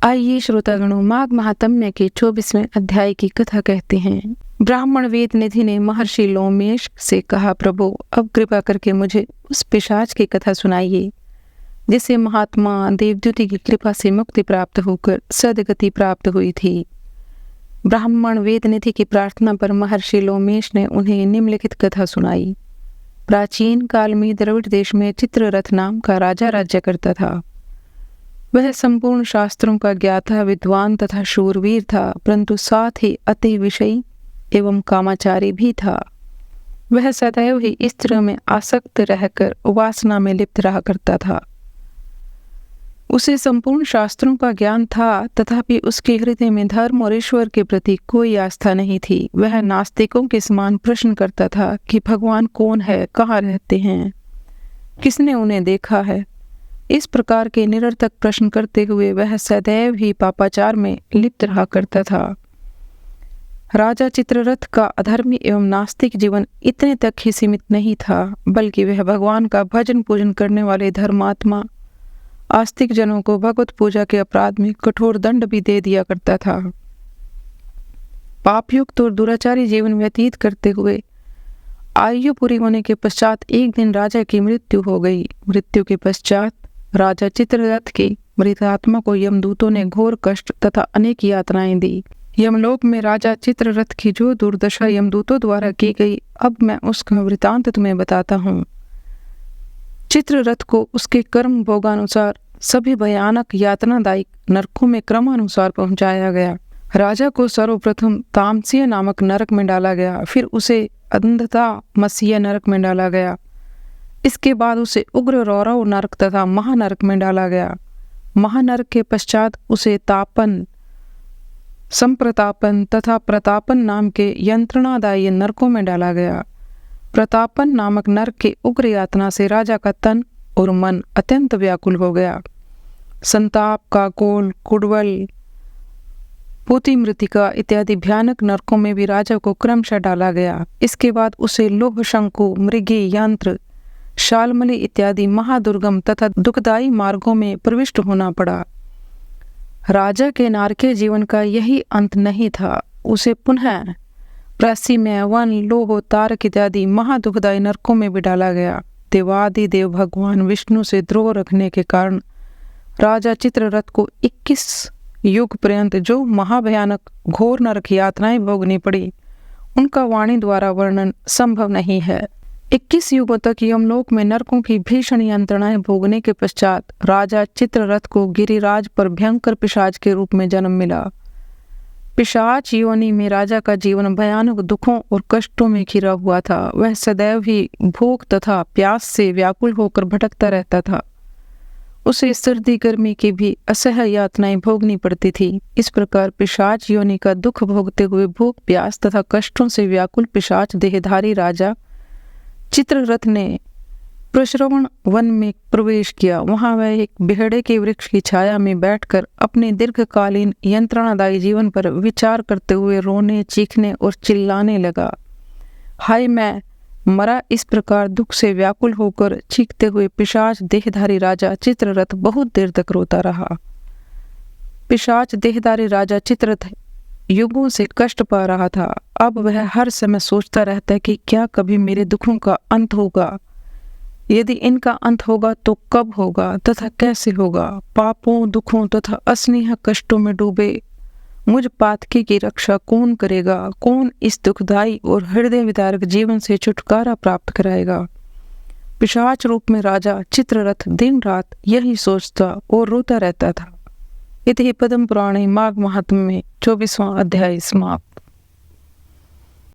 आइए श्रोतागणों, माघ महात्म्य के 24वें अध्याय की कथा कहते हैं। ब्राह्मण वेद निधि ने महर्षि लोमेश से कहा, प्रभु अब कृपा करके मुझे उस पिशाच की कथा सुनाइए जिसे महात्मा देवद्युति की कृपा से मुक्ति प्राप्त होकर सदगति प्राप्त हुई थी। ब्राह्मण वेद निधि की प्रार्थना पर महर्षि लोमेश ने उन्हें निम्नलिखित कथा सुनाई। प्राचीन काल में द्रविड़ देश में चित्ररथ नाम का राजा राज्य करता था। वह संपूर्ण शास्त्रों का ज्ञाता, विद्वान तथा शूरवीर था, परंतु साथ ही अति विषयी एवं कामाचारी भी था। वह सदैव ही स्त्रियों में आसक्त रहकर वासना में लिप्त रहा करता था। उसे संपूर्ण शास्त्रों का ज्ञान था, तथापि उसके हृदय में धर्म और ईश्वर के प्रति कोई आस्था नहीं थी। वह नास्तिकों के समान प्रश्न करता था कि भगवान कौन है, कहाँ रहते हैं, किसने उन्हें देखा है। इस प्रकार के निरर्थक प्रश्न करते हुए वह सदैव ही पापाचार में लिप्त रहा करता था। राजा चित्ररथ का अधर्मी एवं नास्तिक जीवन इतने तक ही सीमित नहीं था, बल्कि वह भगवान का भजन पूजन करने वाले धर्मात्मा आस्तिक जनों को भगवत पूजा के अपराध में कठोर दंड भी दे दिया करता था। पापयुक्त और दुराचारी जीवन व्यतीत करते हुए आयु पूरी होने के पश्चात एक दिन राजा की मृत्यु हो गई। मृत्यु के पश्चात राजा चित्ररथ की मृत आत्मा को यमदूतों ने घोर कष्ट तथा अनेक यातनाएं दी। यमलोक में राजा चित्ररथ की जो दुर्दशा यमदूतों द्वारा की गई, अब मैं उसका वृतांत तुम्हें बताता हूँ। चित्ररथ को उसके कर्म भोगानुसार सभी भयानक यातनादायक नरकों में क्रमानुसार पहुंचाया गया। राजा को सर्वप्रथम तामसीय नामक नरक में डाला गया, फिर उसे अंधता मसीह नरक में डाला गया। इसके बाद उसे उग्र रौरव नरक तथा महानरक में डाला गया। महानरक के पश्चात उसे तापन, संप्रतापन तथा प्रतापन नाम के यंत्रणादायी नरकों में डाला गया। प्रतापन नामक नरक के उग्र यातना से राजा का तन और मन अत्यंत व्याकुल हो गया। संताप, काकोल, कुडवल, पूति मृतिका इत्यादि भयानक नरकों में भी राजा को क्रमशः डाला गया। इसके बाद उसे लोह शंकु, मृगी, यंत्र, शालमली इत्यादि महादुर्गम तथा दुखदायी मार्गों में प्रविष्ट होना पड़ा। राजा के नारकीय जीवन का यही अंत नहीं था, उसे पुनः प्रासी में वन, लोह, तारक इत्यादि महादुखदायी नरकों में भी डाला गया। देवादि देव भगवान विष्णु से द्रोह रखने के कारण राजा चित्ररथ को 21 युग पर्यंत जो महाभयानक घोर नरक यातनाएं भोगनी पड़ी, उनका वाणी द्वारा वर्णन संभव नहीं है। 21 युगों तक यमलोक में नरकों की भीषण यंत्रणाएं भोगने के पश्चात राजा चित्ररथ को गिरिराज पर भयंकर पिशाच के रूप में जन्म मिला। पिशाच योनि में राजा का जीवन भयानक दुखों और कष्टों में घिरा हुआ था। वह सदैव ही भूख तथा प्यास से व्याकुल होकर भटकता रहता था। उसे सर्दी गर्मी की भी असह्य यातनाएं भोगनी पड़ती थी। इस प्रकार पिशाच योनि का दुख भोगते हुए भूख, प्यास तथा कष्टों से व्याकुल पिशाच देहधारी राजा चित्ररथ ने प्रश्रवण वन में प्रवेश किया। वहां वह एक बेहड़े के वृक्ष की छाया में बैठकर अपने दीर्घकालीन यंत्रणादायी जीवन पर विचार करते हुए रोने, चीखने और चिल्लाने लगा। हाय मैं मरा! इस प्रकार दुख से व्याकुल होकर चीखते हुए पिशाच देहधारी राजा चित्ररथ बहुत देर तक रोता रहा। पिशाच देहधारी राजा चित्ररथ युगों से कष्ट पा रहा था। अब वह हर समय सोचता रहता है कि क्या कभी मेरे दुखों का अंत होगा? यदि इनका अंत होगा तो कब होगा तथा कैसे होगा? पापों, दुखों तथा असनीय कष्टों में डूबे मुझ पातकी की रक्षा कौन करेगा? कौन इस दुखदायी और हृदय विदारक जीवन से छुटकारा प्राप्त कराएगा? पिशाच रूप में राजा चित्ररथ दिन रात यही सोचता और रोता रहता था। इति पद्म पुराणे माघ महात्म्य में 24वां अध्याय समाप्त।